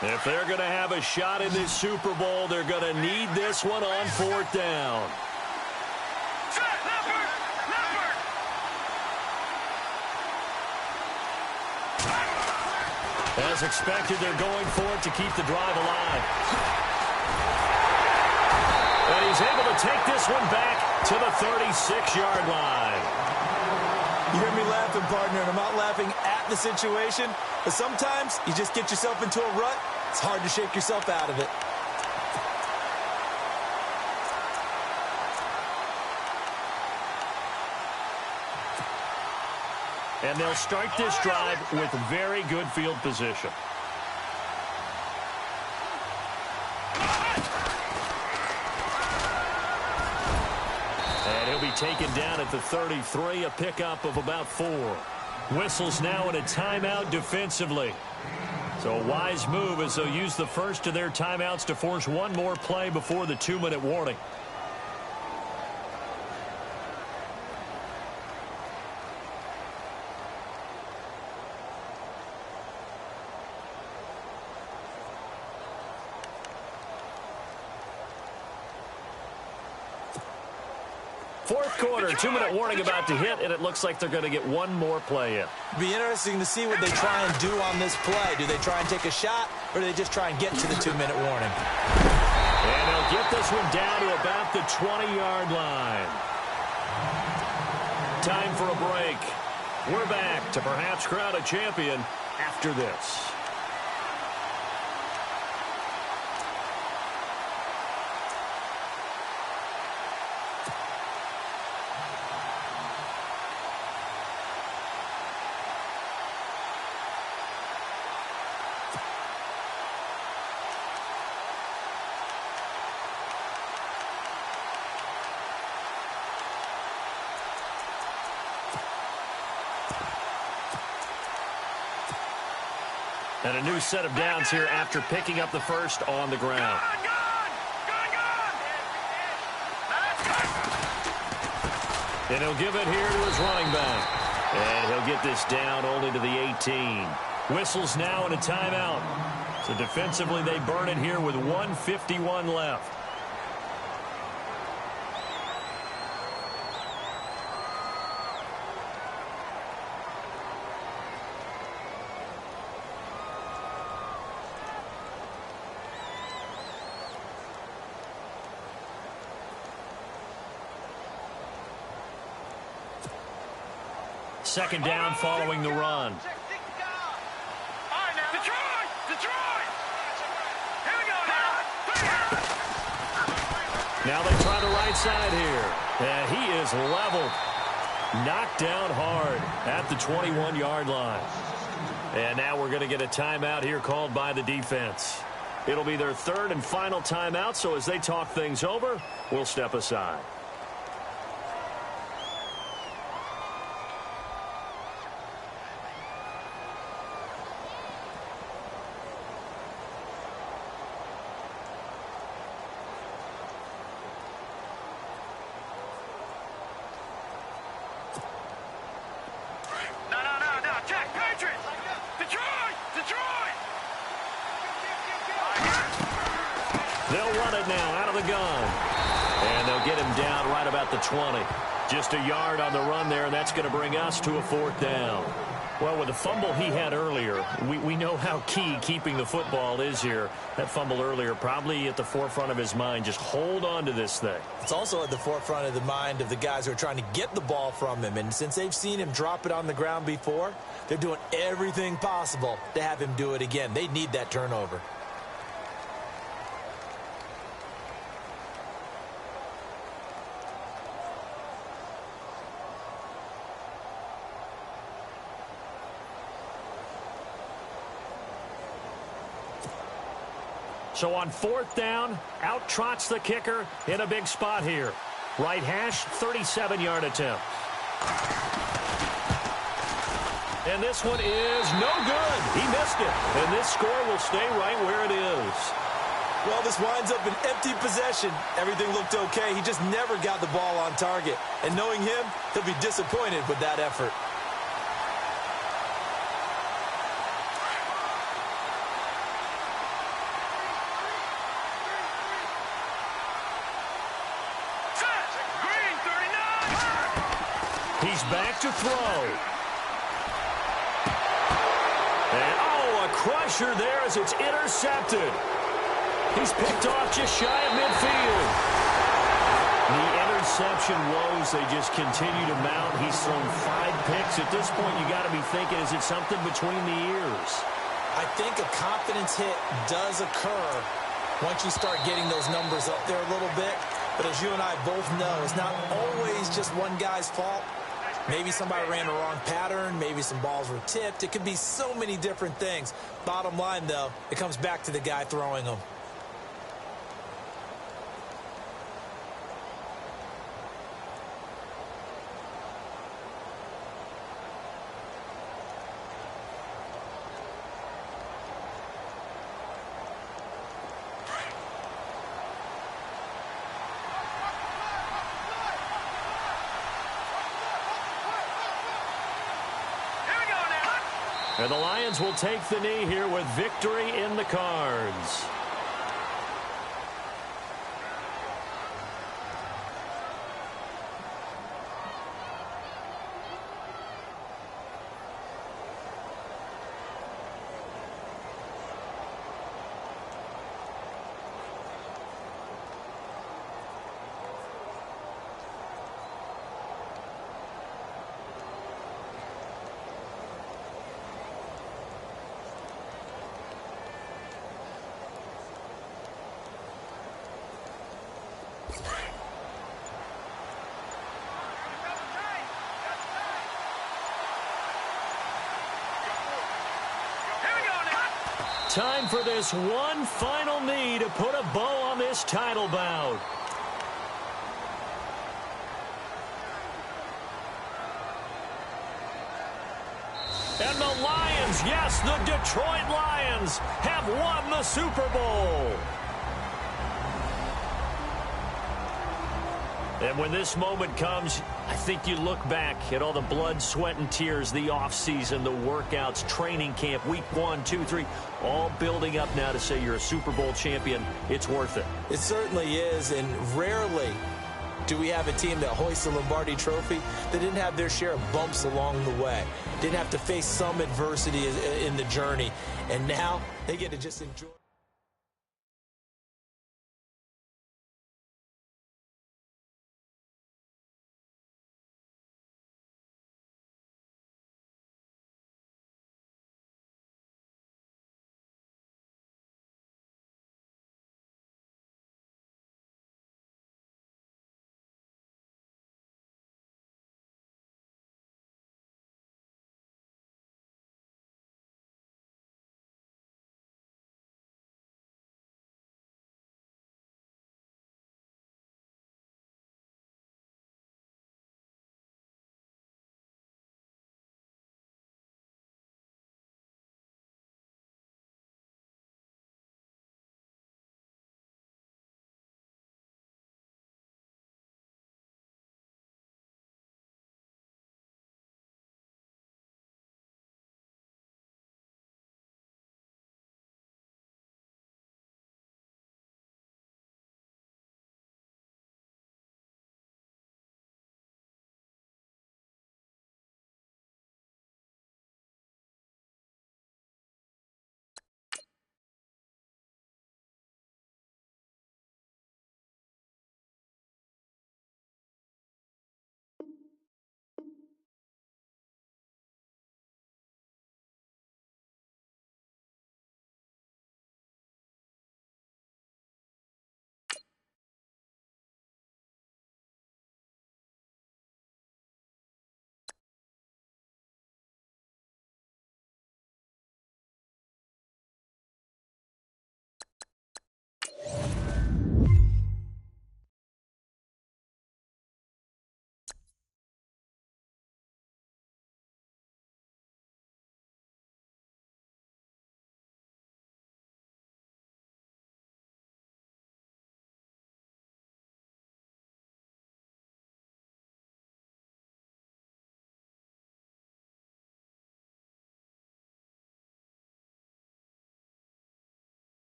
If they're going to have a shot in this Super Bowl, they're going to need this one on 4th down. As expected, they're going for it to keep the drive alive. And he's able to take this one back to the 36-yard line. You hear me laughing, partner, and I'm not laughing at the situation, but sometimes you just get yourself into a rut. It's hard to shake yourself out of it. And they'll start this drive with very good field position. And he'll be taken down at the 33, a pickup of about 4. Whistles now in a timeout defensively. So a wise move as they'll use the first of their timeouts to force one more play before the 2-minute warning. Fourth quarter, 2-minute warning about to hit, and it looks like they're going to get one more play in. Be interesting to see what they try and do on this play. Do they try and take a shot, or do they just try and get to the 2-minute warning? And they'll get this one down to about the 20-yard line. Time for a break. We're back to perhaps crown a champion after this. And a new set of downs here after picking up the first on the ground. And he'll give it here to his running back. And he'll get this down only to the 18. Whistles now in a timeout. So defensively they burn it here with 1:51 left. Second down following the run. Now they try the right side here. And he is leveled. Knocked down hard at the 21-yard line. And now we're going to get a timeout here called by the defense. It'll be their third and final timeout, so as they talk things over, we'll step aside. They'll run it now out of the gun. And they'll get him down right about the 20. Just a yard on the run there, and that's going to bring us to a 4th down. Well, with the fumble he had earlier, we know how key keeping the football is here. That fumble earlier probably at the forefront of his mind. Just hold on to this thing. It's also at the forefront of the mind of the guys who are trying to get the ball from him. And since they've seen him drop it on the ground before, they're doing everything possible to have him do it again. They need that turnover. So on 4th down, out trots the kicker in a big spot here. Right hash, 37-yard attempt. And this one is no good. He missed it. And this score will stay right where it is. Well, this winds up an empty possession. Everything looked okay. He just never got the ball on target. And knowing him, he'll be disappointed with that effort. He's back to throw. And, oh, a crusher there as it's intercepted. He's picked off just shy of midfield. The interception woes, they just continue to mount. He's thrown 5 picks. At this point, you got to be thinking, is it something between the ears? I think a confidence hit does occur once you start getting those numbers up there a little bit. But as you and I both know, it's not always just one guy's fault. Maybe somebody ran the wrong pattern. Maybe some balls were tipped. It could be so many different things. Bottom line, though, it comes back to the guy throwing them. And the Lions will take the knee here with victory in the cards. Time for this one final knee to put a bow on this title bout. And the Lions, yes, the Detroit Lions have won the Super Bowl. And when this moment comes, I think you look back at all the blood, sweat, and tears, the offseason, the workouts, training camp, week 1, 2, 3, all building up now to say you're a Super Bowl champion. It's worth it. It certainly is, and rarely do we have a team that hoists the Lombardi Trophy that didn't have their share of bumps along the way, didn't have to face some adversity in the journey, and now they get to just enjoy.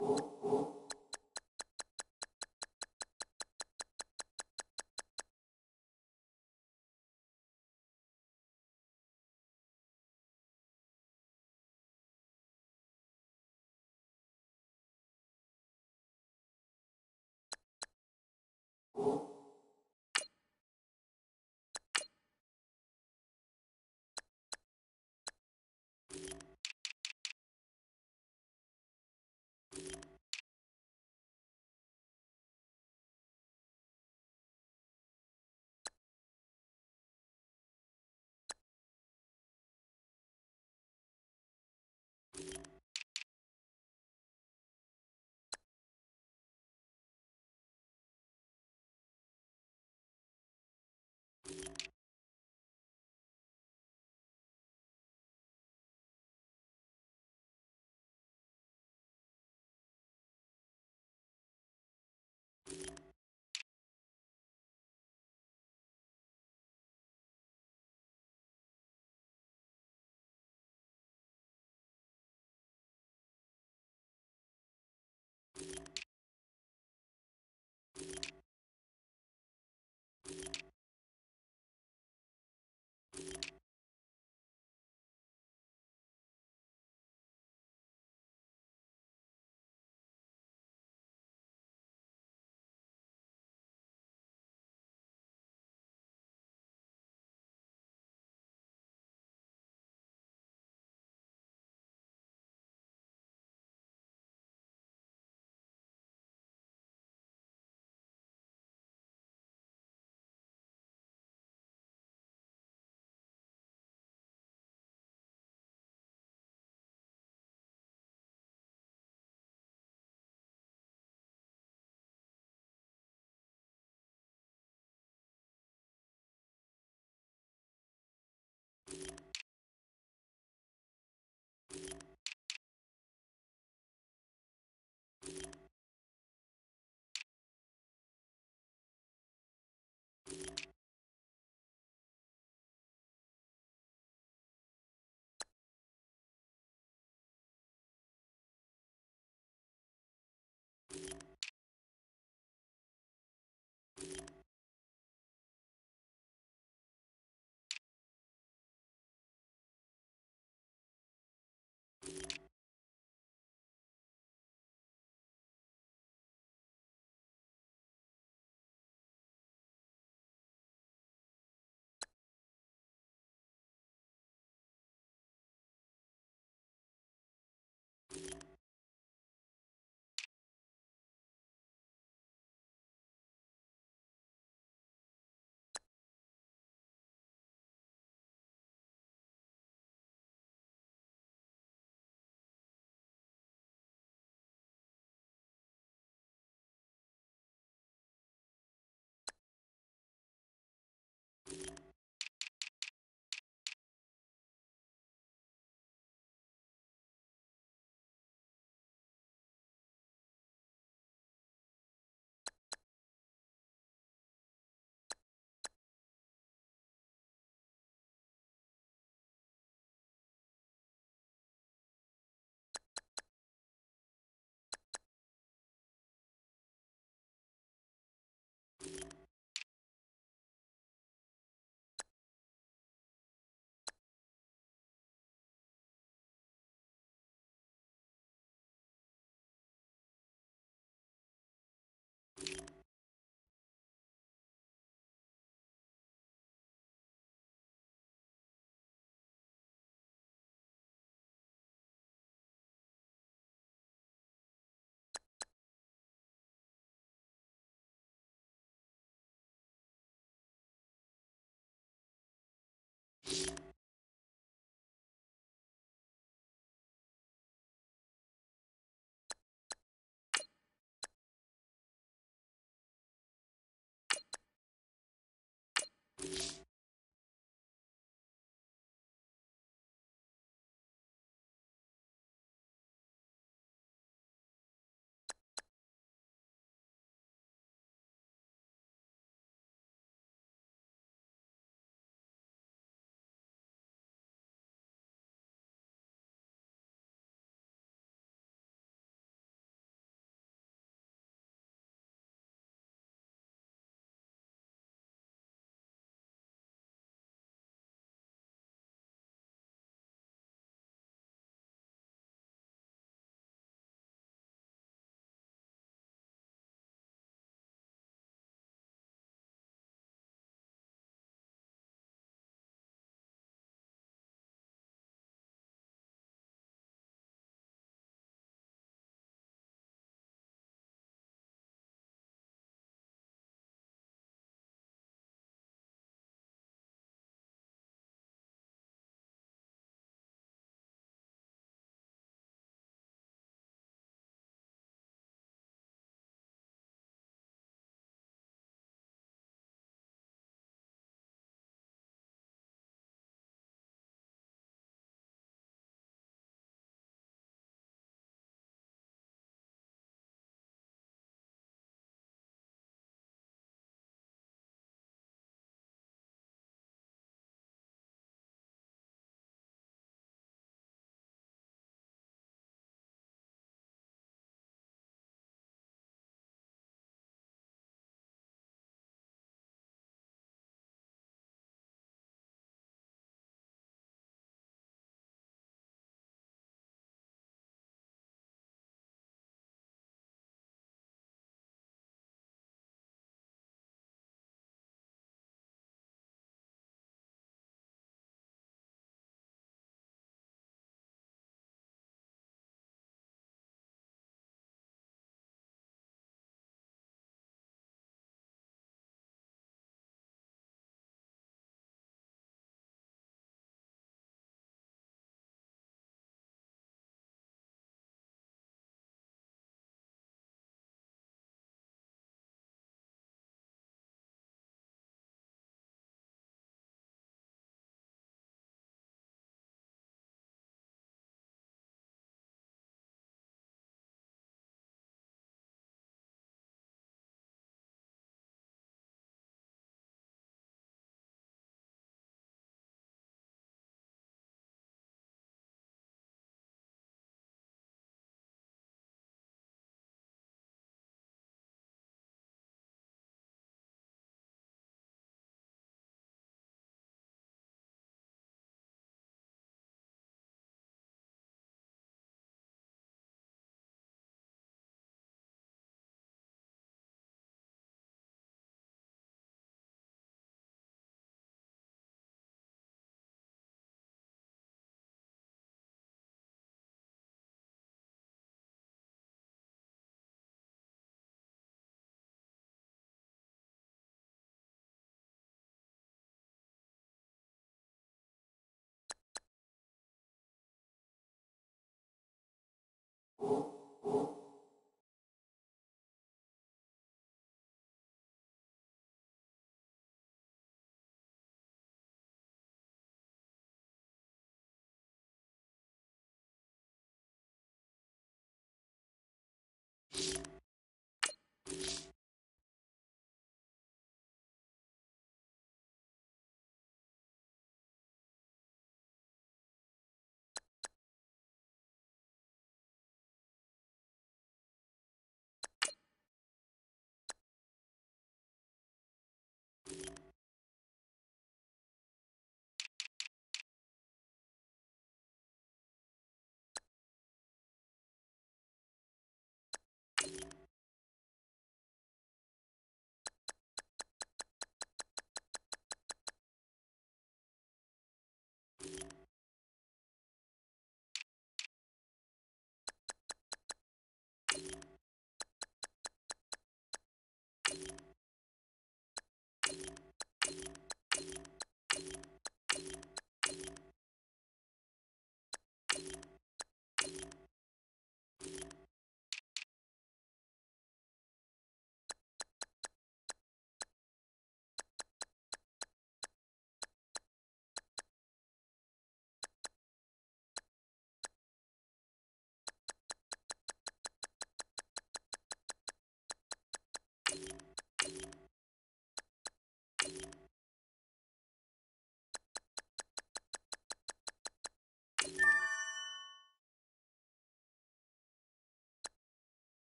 you